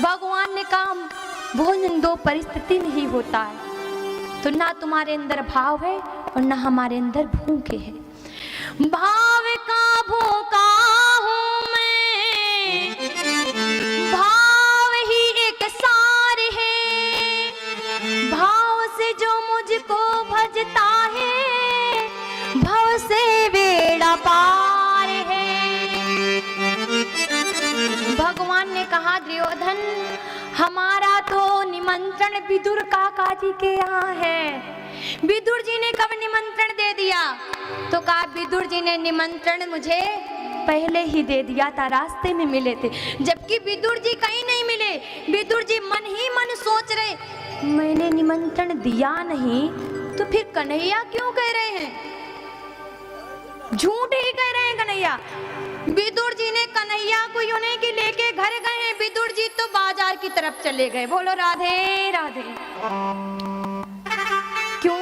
भगवान ने कहा भोजन दो परिस्थिति में ही होता है, तो ना तुम्हारे अंदर भाव है और ना हमारे अंदर भूखे है। भाव का भूखा हूँ मैं, भाव ही एक सार है, भाव से जो मुझको भजता है, भव से बेड़ा पार है। भगवान ने कहा दुर्योधन, हमारा तो निमंत्रण विदुर काका जी के यहाँ है। विदुर जी ने कब निमंत्रण दे दिया? तो कहा विदुर जी ने निमंत्रण मुझे पहले ही दे दिया था, रास्ते में मिले थे। जबकि विदुर जी कहीं नहीं मिले। विदुर जी मन ही मन सोच रहे, मैंने निमंत्रण दिया नहीं तो फिर कन्हैया क्यों कह रहे हैं? झूठ ही कह रहे हैं कन्हैया। विदुर जी ने कन्हैया को यूने की लेके घर गए हैं, विदुर जी तो बाजार की तरफ चले गए। बोलो राधे राधे। क्यों?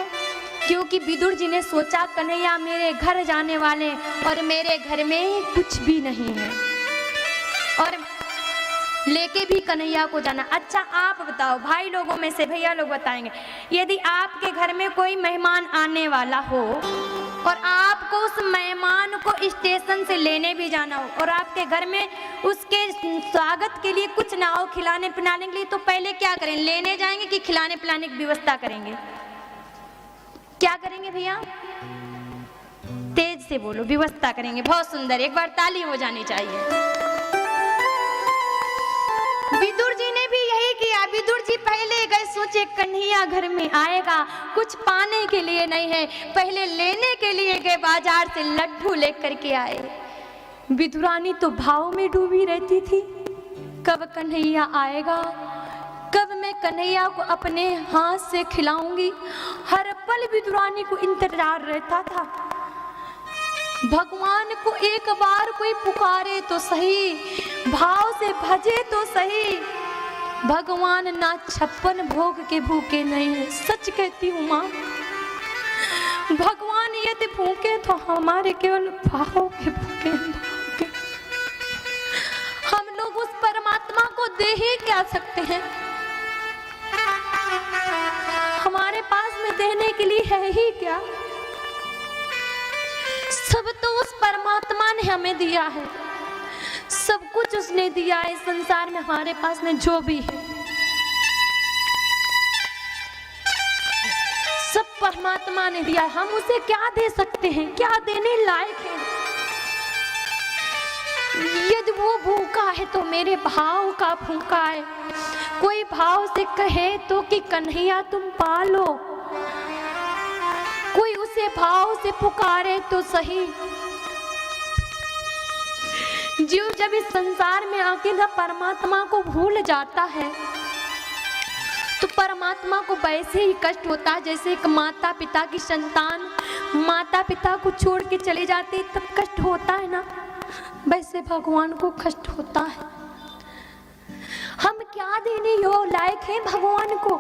क्योंकि विदुर जी ने सोचा कन्हैया मेरे घर जाने वाले और मेरे घर में कुछ भी नहीं है और लेके भी कन्हैया को जाना। अच्छा आप बताओ, भाई लोगों में से भैया लोग बताएंगे, यदि आपके घर में कोई मेहमान आने वाला हो और आपको उस मेहमान को स्टेशन से लेने भी जाना हो और आपके घर में उसके स्वागत के लिए कुछ ना हो, खिलाने पिलाने के लिए, तो पहले क्या करें? लेने जाएंगे कि खिलाने पिलाने की व्यवस्था करेंगे? क्या करेंगे भैया? तेज से बोलो। व्यवस्था करेंगे। बहुत सुंदर, एक बार ताली हो जानी चाहिए। विदुर जी ने भी यही किया। विदुर जी पहले गए, सोचे कन्हैया घर में आएगा, कुछ पाने के लिए नहीं है, पहले लेने के लिए गए, बाजार से लड्डू लेकर के आए। विदुरानी तो भाव में डूबी रहती थी, कब कन्हैया आएगा, कब मैं कन्हैया को अपने हाथ से खिलाऊंगी। हर पल विदुरानी को इंतजार रहता था। भगवान को एक बार कोई पुकारे तो सही, भाव से भजे तो सही। भगवान ना 56 भोग के भूखे नहीं है, सच कहती हूँ माँ। भगवान यदि भूखे तो हमारे केवल भाव के भूखे हैं। हम लोग उस परमात्मा को दे ही क्या सकते हैं? हमारे पास में देने के लिए है ही क्या? सब तो उस परमात्मा ने हमें दिया है, सब कुछ उसने दिया है। संसार में हमारे पास में जो भी है सब परमात्मा ने दिया है। हम उसे क्या दे सकते हैं? क्या देने लायक है? यदि वो भूखा है तो मेरे भाव का भूखा है। कोई भाव से कहे तो कि कन्हैया तुम पालो, कोई उसे भाव से पुकारे तो सही। जीव जब इस संसार में आके ना परमात्मा को भूल जाता है तो परमात्मा को वैसे ही कष्ट होता है जैसे एक माता पिता की संतान माता पिता को छोड़ के चले जाते तब कष्ट होता है ना, वैसे भगवान को कष्ट होता है। हम क्या देने योग्य लायक हैं भगवान को?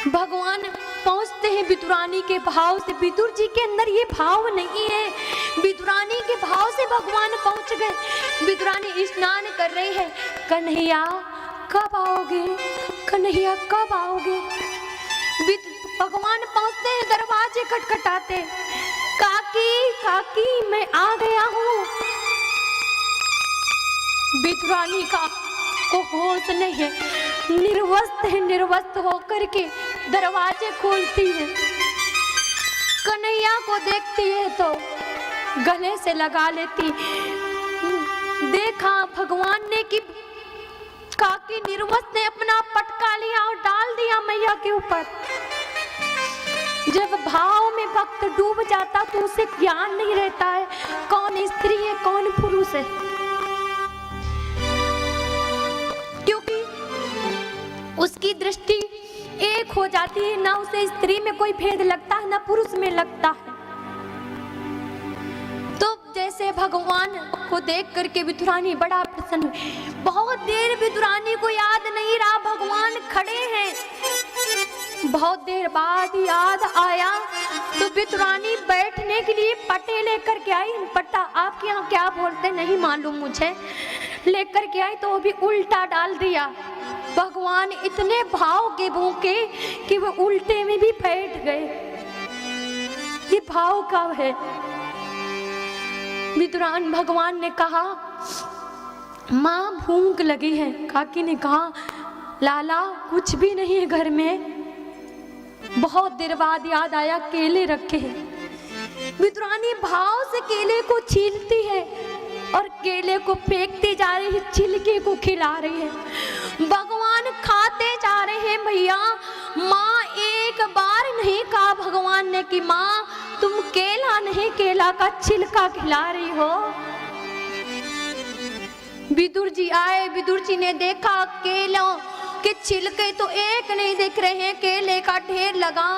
भगवान पहुंचते हैं विदुरानी के भाव से। विदुर जी के अंदर ये भाव नहीं है, विदुरानी के भाव से भगवान पहुंच गए। विदुरानी स्नान कर रही है, कन्हैया कब आओगे, कन्हैया कब आओगे? भगवान पहुंचते हैं, दरवाजे खटखटाते, काकी काकी मैं आ गया हूँ। विदुरानी का को होश नहीं है, निर्वस्त्र है, निर्वस्त्र होकर के दरवाजे खोलती है। कन्हैया को देखती है तो गले से लगा लेती। देखा भगवान ने कि काकी निर्वस्त्र ने अपना पटका लिया और डाल दिया मैया के ऊपर। जब भाव में भक्त डूब जाता तो उसे ज्ञान नहीं रहता है कौन स्त्री है कौन पुरुष है, क्योंकि उसकी दृष्टि एक हो जाती है। ना उसे स्त्री में कोई भेद लगता है ना पुरुष में लगता है। तो जैसे भगवान को देख करके विदुरानी बड़ा प्रसन्न हुई। बहुत देर विदुरानी को याद नहीं रहा भगवान खड़े हैं। बहुत देर बाद याद आया तो विदुरानी बैठने के लिए पट्टे लेकर के आई। पट्टा आपके यहाँ क्या बोलते नहीं मालूम मुझे, लेकर के आई तो वो भी उल्टा डाल दिया। भगवान इतने भाव के भूखे कि वो उल्टे में भी बैठ गए। ये भाव का है। विदुरान भगवान ने कहा माँ भूख लगी है। काकी ने कहा लाला कुछ भी नहीं है घर में। बहुत देर बाद याद आया केले रखे हैं। विदुरानी भाव से केले को छीलती है और केले को फेंकती जा रही है, छिलके को खिला रही है। भगवान खाते जा रहे हैं। भैया माँ एक बार नहीं कहा भगवान ने कि माँ तुम केला नहीं केला का छिलका खिला रही हो। विदुर जी आए। विदुर जी ने देखा केलों के छिलके तो एक नहीं दिख रहे हैं, केले का ढेर लगा।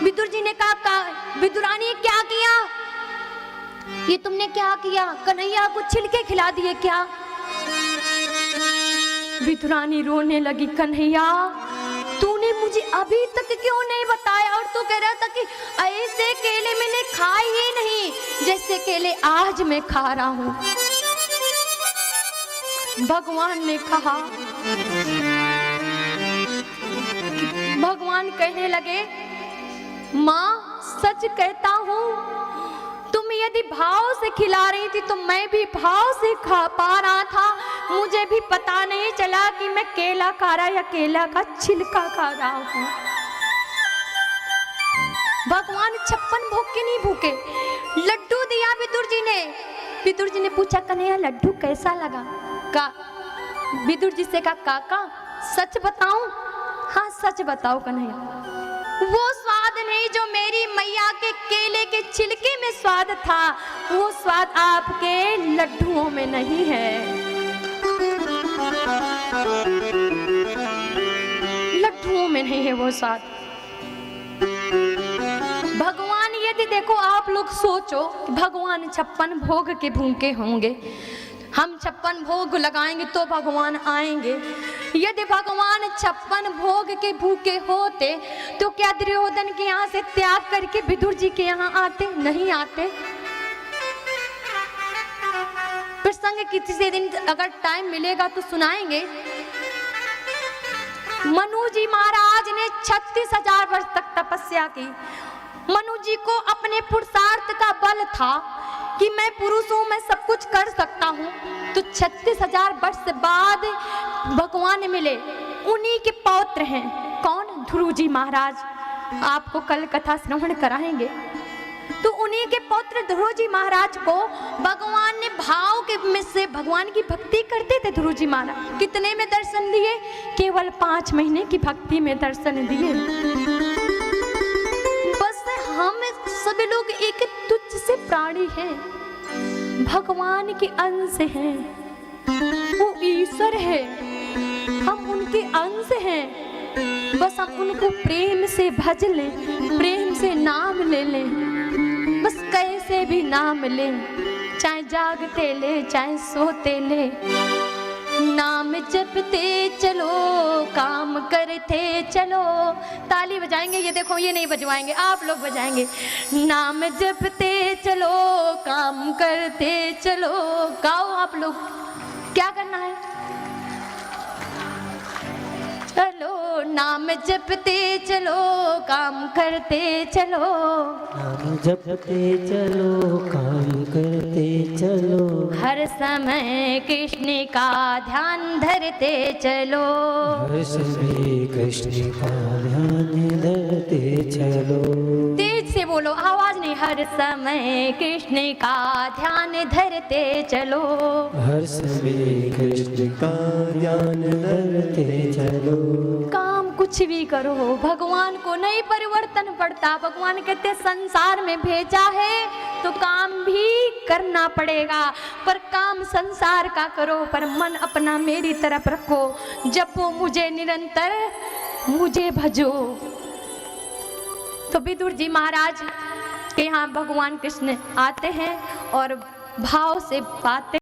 विदुर जी ने कहा विदुरानी क्या किया, ये तुमने क्या किया, कन्हैया को छिलके खिला दिए क्या? विदुरानी रोने लगी। कन्हैया तूने मुझे अभी तक क्यों नहीं बताया, और तू कह रहा था कि ऐसे केले मैंने खाए ही नहीं जैसे केले आज मैं खा रहा हूँ। भगवान ने कहा, भगवान कहने लगे माँ सच कहता हूँ, तुम यदि भाव से खिला रही थी तो मैं भी भाव से खा पा रहा था। मुझे भी पता नहीं चला कि मैं केला खा रहा या केला का छिलका खा रहा हूँ। भगवान 56 भोग के नहीं भूखे। लड्डू दिया विदुर जी ने। विदुर जी ने पूछा कन्हैया लड्डू कैसा लगा? का विदुर जी से कहा काका सच बताऊं? हाँ सच बताओ कन्हैया। वो स्वाद नहीं जो मेरी मैया के केले के छिलके में स्वाद था, वो स्वाद आपके लड्डुओं में नहीं है। लड्डुओं में नहीं है वो स्वाद। भगवान यदि देखो आप लोग सोचो भगवान 56 भोग के भूखे होंगे, हम 56 भोग लगाएंगे तो भगवान आएंगे। यदि भगवान 56 भोग के भूखे होते तो क्या दुर्योधन के यहाँ से त्याग करके विदुर जी के यहाँ आते? नहीं आते। प्रसंग किसी दिन अगर टाइम मिलेगा तो सुनाएंगे। मनु जी महाराज ने 36,000 वर्ष तक तपस्या की। मनु जी को अपने पुरुषार्थ का बल था कि मैं पुरुष हूं, मैं सब कुछ कर सकता हूं। तो 36,000 वर्ष बाद भगवान मिले। उन्हीं के पौत्र हैं। कौन? ध्रुव जी महाराज। आपको कल कथा श्रवण कराएंगे। तो उन्हीं के पौत्र ध्रुव जी महाराज को भगवान ने भाव के में से भगवान की भक्ति करते थे। ध्रुव जी महाराज कितने में दर्शन दिए? केवल 5 महीने की भक्ति में दर्शन दिए। बस हम सब लोग एक तुच्छ से प्राणी हैं, भगवान के अंश हैं। वो ईश्वर है, हम उनके अंश हैं। बस हम उनको प्रेम से भज लें, प्रेम से नाम ले लें। बस कैसे भी नाम ले, चाहे जागते ले चाहे सोते ले। नाम जपते चलो काम करते चलो। ताली बजाएंगे, ये देखो ये नहीं बजवाएंगे, आप लोग बजाएंगे। नाम जपते चलो काम करते चलो। गाओ आप लोग। क्या करना है? चलो नाम जपते चलो काम करते चलो। नाम जपते चलो काम करते चलो। हर समय कृष्ण का ध्यान धरते चलो। हर समय कृष्ण का ध्यान धरते चलो। तेज से बोलो, आवाज नहीं। हर समय कृष्ण का ध्यान धरते चलो। हर समय कृष्ण का ध्यान धरते चलो। काम कुछ भी करो, भगवान को नहीं परिवर्तन पड़ता। भगवान कहते संसार में भेजा है तो काम भी करना पड़ेगा, पर काम संसार का करो पर मन अपना मेरी तरफ रखो। जपो मुझे निरंतर, मुझे भजो। तो विदुर जी महाराज के यहाँ भगवान कृष्ण आते हैं और भाव से बातें